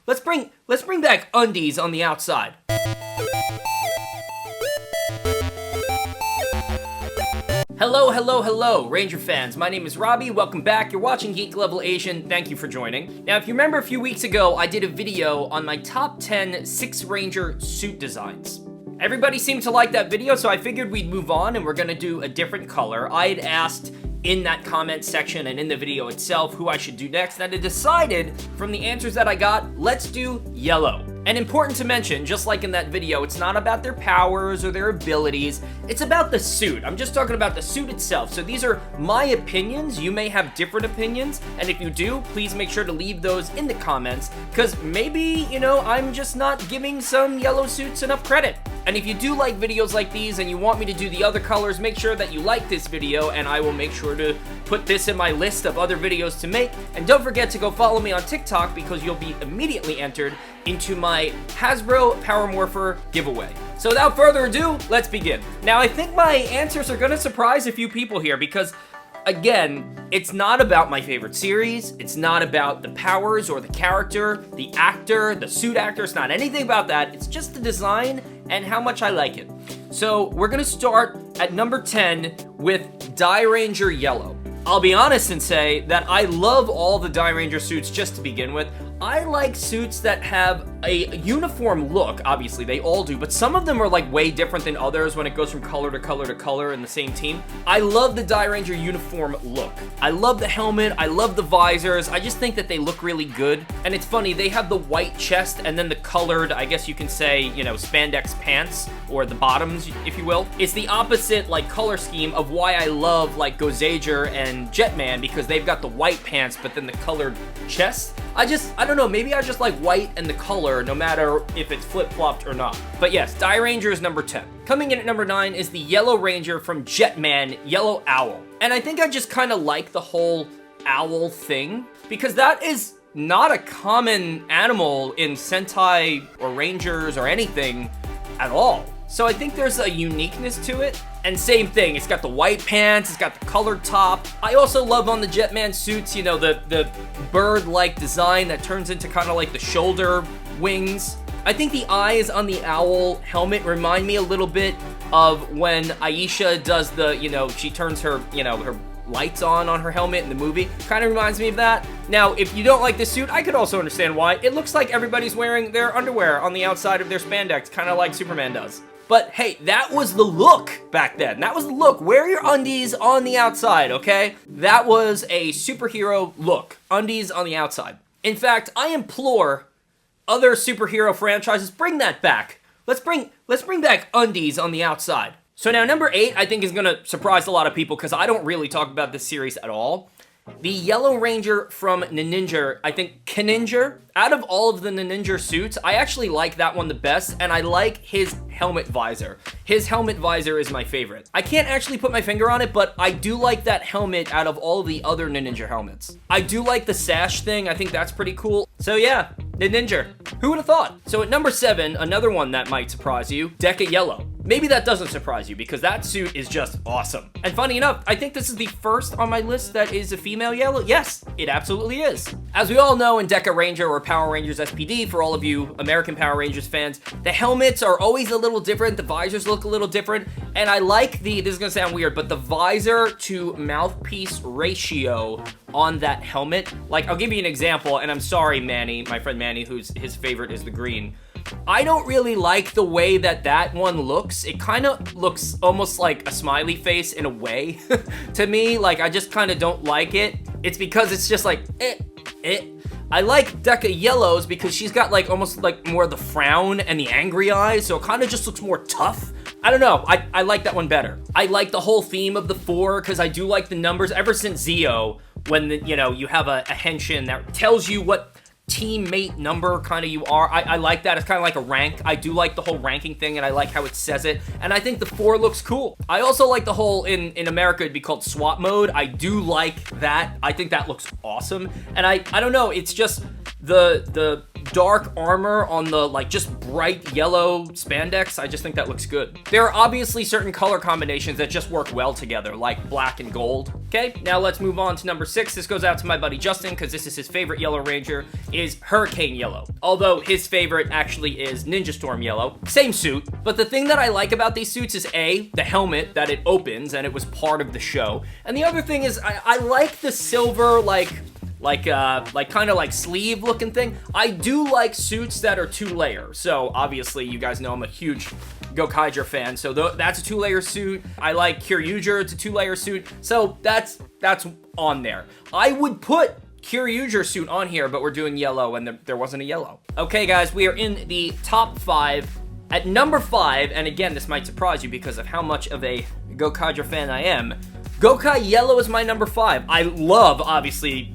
let's bring back undies on the outside. Hello, Ranger fans. My name is Robbie. Welcome back. You're watching Geek Level Asian. Thank you for joining. Now, if you remember a few weeks ago, I did a video on my top 10 Six Ranger suit designs. Everybody seemed to like that video, so I figured we'd move on and we're gonna do a different color. I had asked in that comment section and in the video itself who I should do next, and I decided from the answers that I got, let's do yellow. And important to mention, just like in that video, it's not about their powers or their abilities, it's about the suit. I'm just talking about the suit itself. So these are my opinions. You may have different opinions, and if you do, please make sure to leave those in the comments, because maybe, you know, I'm just not giving some yellow suits enough credit. And if you do like videos like these and you want me to do the other colors, make sure that you like this video, and I will make sure to put this in my list of other videos to make. And don't forget to go follow me on TikTok, because you'll be immediately entered into my Hasbro Power Morpher giveaway. So without further ado, let's begin. Now, I think my answers are gonna surprise a few people here, because again, it's not about my favorite series, it's not about the powers or the character, the actor, the suit actor, it's not anything about that, it's just the design and how much I like it. So we're gonna start at number 10 with Die Ranger Yellow. I'll be honest and say that I love all the Die Ranger suits just to begin with. I like suits that have a uniform look, obviously they all do, but some of them are like way different than others when it goes from color to color to color in the same team. I love the Die Ranger uniform look. I love the helmet, I love the visors, I just think that they look really good. And it's funny, they have the white chest and then the colored, I guess you can say, you know, spandex pants, or the bottoms, if you will. It's the opposite, like, color scheme of why I love, like, Gozager and Jetman, because they've got the white pants, but then the colored chest. I don't know, maybe I just like white and the color, no matter if it's flip-flopped or not. But yes, Die Ranger is number 10. Coming in at number 9 is the Yellow Ranger from Jetman, Yellow Owl. And I think I just kind of like the whole owl thing, because that is not a common animal in Sentai or Rangers or anything at all. So I think there's a uniqueness to it. And same thing, it's got the white pants, it's got the colored top. I also love on the Jetman suits, you know, the bird-like design that turns into kind of like the shoulder wings. I think the eyes on the owl helmet remind me a little bit of when Aisha does the, you know, she turns her, you know, her lights on her helmet in the movie. Kind of reminds me of that. Now, if you don't like this suit, I could also understand why. It looks like everybody's wearing their underwear on the outside of their spandex, kind of like Superman does. But hey, that was the look back then. That was the look. Wear your undies on the outside, okay? That was a superhero look. Undies on the outside. In fact, I implore other superhero franchises, bring that back. Let's bring back undies on the outside. So now number 8, I think, is gonna surprise a lot of people, because I don't really talk about this series at all. The Yellow Ranger from Ninja, I think Ninja. Out of all of the Ninja suits, I actually like that one the best, and I like his helmet visor. His helmet visor is my favorite. I can't actually put my finger on it, but I do like that helmet out of all of the other Ninja helmets. I do like the sash thing, I think that's pretty cool. So yeah, Ninja. Who would have thought? So at number 7, another one that might surprise you, Deca Yellow. Maybe that doesn't surprise you, because that suit is just awesome. And funny enough, I think this is the first on my list that is a female yellow. Yes, it absolutely is. As we all know in Deca Ranger, or Power Rangers SPD, for all of you American Power Rangers fans, the helmets are always a little different, the visors look a little different, and I like this is gonna sound weird, but the visor to mouthpiece ratio on that helmet. Like, I'll give you an example, and I'm sorry, Manny, my friend Manny, his favorite is the green. I don't really like the way that one looks. It kind of looks almost like a smiley face in a way to me. Like, I just kind of don't like it. It's because it's just like, I like Deca Yellow's because she's got like almost like more of the frown and the angry eyes, so it kind of just looks more tough. I don't know, I like that one better. I like the whole theme of the 4 because I do like the numbers ever since Zeo, when you know, you have a henshin that tells you what teammate number kind of you are. I like that. It's kind of like a rank. I do like the whole ranking thing, and I like how it says it, and I think the 4 looks cool. I also like the whole, in America it'd be called swap mode. I do like that. I think that looks awesome, and I don't know, it's just the dark armor on the, like, just bright yellow spandex, I just think that looks good. There are obviously certain color combinations that just work well together, like black and gold. Okay, now let's move on to number 6. This goes out to my buddy Justin, because this is his favorite Yellow Ranger, is Hurricane Yellow. Although his favorite actually is Ninja Storm Yellow. Same suit, but the thing that I like about these suits is A, the helmet, that it opens, and it was part of the show. And the other thing is, I like the silver, like kind of like sleeve looking thing. I do like suits that are 2-layer. So obviously you guys know I'm a huge Gokaiger fan. So that's a 2-layer suit. I like Kyoryuger, it's a 2-layer suit. So that's on there. I would put Kyoryuger suit on here, but we're doing yellow and there wasn't a yellow. Okay guys, we are in the top 5. At number 5, and again, this might surprise you because of how much of a Gokaiger fan I am, Gokai Yellow is my number 5. I love, obviously,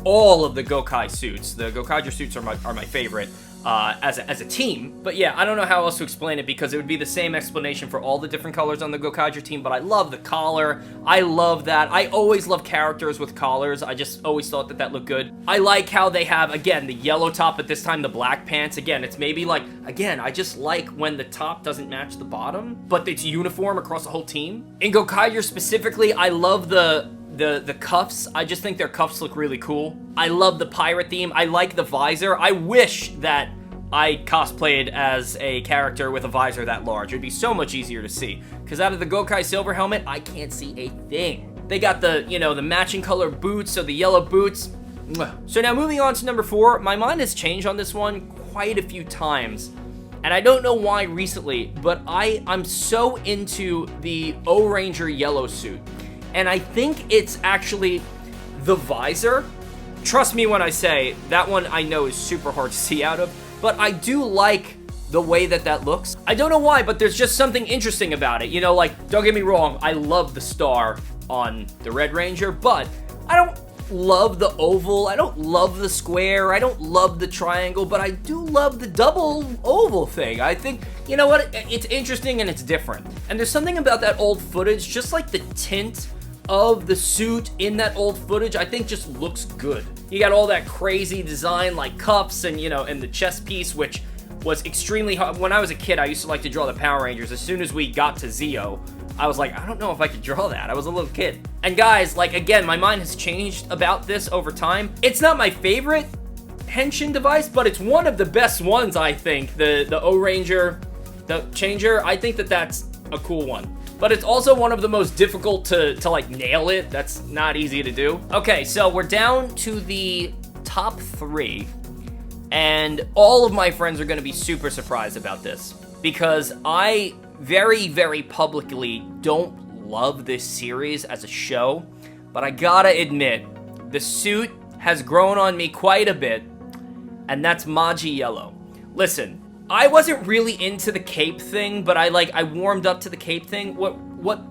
all of the Gokai suits. The Gokaiger suits are my favorite as a team. But yeah, I don't know how else to explain it because it would be the same explanation for all the different colors on the Gokaiger team, but I love the collar. I love that. I always love characters with collars. I just always thought that looked good. I like how they have, again, the yellow top, but this time the black pants. Again, it's maybe like, again, I just like when the top doesn't match the bottom, but it's uniform across the whole team. In Gokaiger specifically, I love the cuffs. I just think their cuffs look really cool. I love the pirate theme. I like the visor. I wish that I cosplayed as a character with a visor that large. It'd be so much easier to see. Because out of the Gokai Silver helmet, I can't see a thing. They got the, the matching color boots, so the yellow boots. So now moving on to number 4, my mind has changed on this one quite a few times. And I don't know why recently, but I'm so into the O-Ranger yellow suit. And I think it's actually the visor. Trust me when I say, that one I know is super hard to see out of, but I do like the way that looks. I don't know why, but there's just something interesting about it. Like, don't get me wrong, I love the star on the Red Ranger, but I don't love the oval, I don't love the square, I don't love the triangle, but I do love the double oval thing. I think, you know what, it's interesting and it's different. And there's something about that old footage, just like the tint of the suit in that old footage, I think just looks good. You got all that crazy design like cuffs and, and the chest piece, which was extremely hard. When I was a kid, I used to like to draw the Power Rangers. As soon as we got to Zeo, I was like, I don't know if I could draw that. I was a little kid. And guys, like, again, my mind has changed about this over time. It's not my favorite henshin device, but it's one of the best ones, I think. The O-Ranger, the changer, I think that's a cool one. But it's also one of the most difficult to like nail it. That's not easy to do. Okay, so we're down to the top 3. And all of my friends are gonna be super surprised about this. Because I very, very publicly don't love this series as a show. But I gotta admit, the suit has grown on me quite a bit. And that's Maji Yellow. Listen. I wasn't really into the cape thing, but I warmed up to the cape thing. What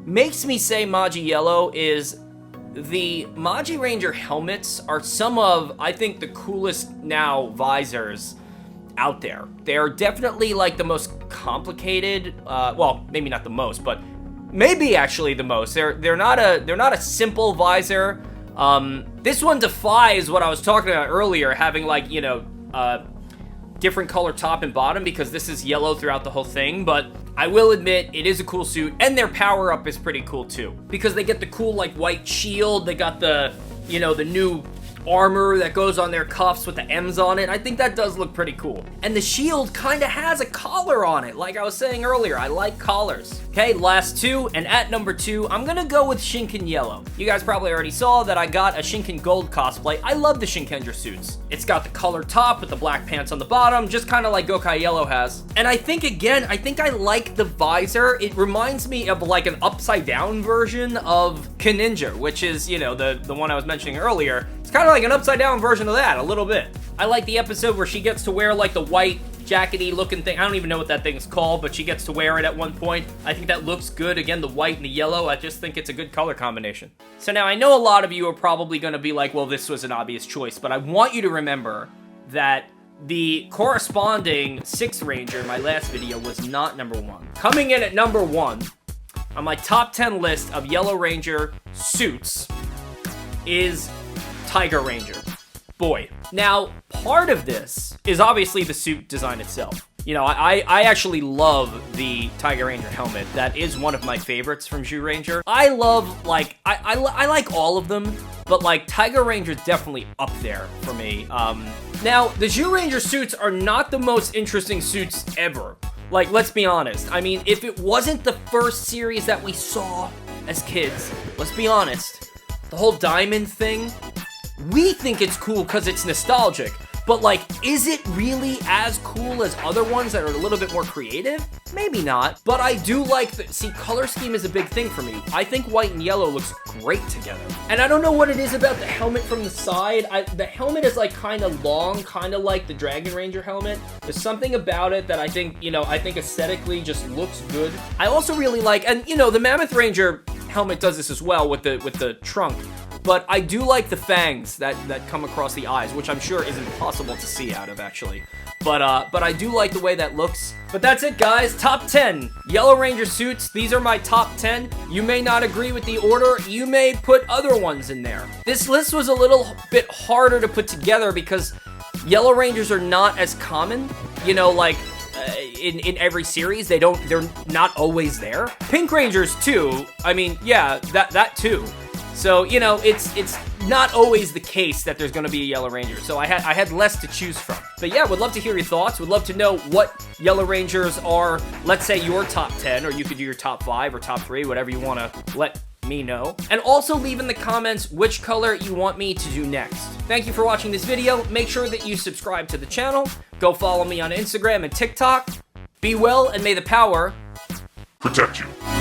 makes me say Maji Yellow is the Maji Ranger helmets are some of, I think, the coolest now visors out there. They're definitely like the most complicated, well, maybe not the most, but maybe actually the most. They're not a simple visor. This one defies what I was talking about earlier, having like, different color top and bottom because this is yellow throughout the whole thing, but I will admit it is a cool suit, and their power up is pretty cool too because they get the cool like white shield, they got the the new armor that goes on their cuffs with the M's on it. I think that does look pretty cool. And the shield kind of has a collar on it. Like I was saying earlier, I like collars. Okay, last 2, and at number 2, I'm gonna go with Shinken Yellow. You guys probably already saw that I got a Shinken Gold cosplay. I love the Shinkenger suits. It's got the color top with the black pants on the bottom, just kind of like Gokai Yellow has. And I think, again, I like the visor. It reminds me of like an upside down version of Keninja, which is, the one I was mentioning earlier. It's kind of like an upside down version of that, a little bit. I like the episode where she gets to wear like the white jackety looking thing. I don't even know what that thing is called, but she gets to wear it at one point. I think that looks good. Again, the white and the yellow, I just think it's a good color combination. So now I know a lot of you are probably gonna be like, well, this was an obvious choice, but I want you to remember that the corresponding 6th Ranger in my last video was not number 1. Coming in at number 1 on my top 10 list of Yellow Ranger suits is Tiger Ranger. Boy, Now, part of this is obviously the suit design itself. You know, I actually love the Tiger Ranger helmet. That is one of my favorites from Zyuranger. I love, like, I like all of them, but, like, Tiger Ranger's definitely up there for me. Now, the Zyuranger suits are not the most interesting suits ever. Like, let's be honest. I mean, if it wasn't the first series that we saw as kids, let's be honest, the whole diamond thing, we think it's cool because it's nostalgic. But, like, is it really as cool as other ones that are a little bit more creative? Maybe not. But I do like the... See, color scheme is a big thing for me. I think white and yellow looks great together. And I don't know what it is about the helmet from the side. The helmet is, like, kind of long, kind of like the Dragon Ranger helmet. There's something about it that I think, you know, I think aesthetically just looks good. I also really like... And, you know, the Mammoth Ranger helmet does this as well with the trunk. But I do like the fangs that come across the eyes, which I'm sure is impossible to see out of, actually. But I do like the way that looks. But that's it, guys. Top 10 Yellow Ranger suits. These are my top 10. You may not agree with the order. You may put other ones in there. This list was a little bit harder to put together because Yellow Rangers are not as common. You know, like... In every series, they're not always there. Pink Rangers too. I mean, yeah, that too. So, you know, it's not always the case that there's gonna be a Yellow Ranger. So I had less to choose from. But yeah, would love to hear your thoughts. Would love to know what Yellow Rangers are, let's say your top 10, or you could do your top 5 or top 3, whatever you wanna let me know. And also leave in the comments which color you want me to do next. Thank you for watching this video. Make sure that you subscribe to the channel. Go follow me on Instagram and TikTok. Be well, and may the power protect you.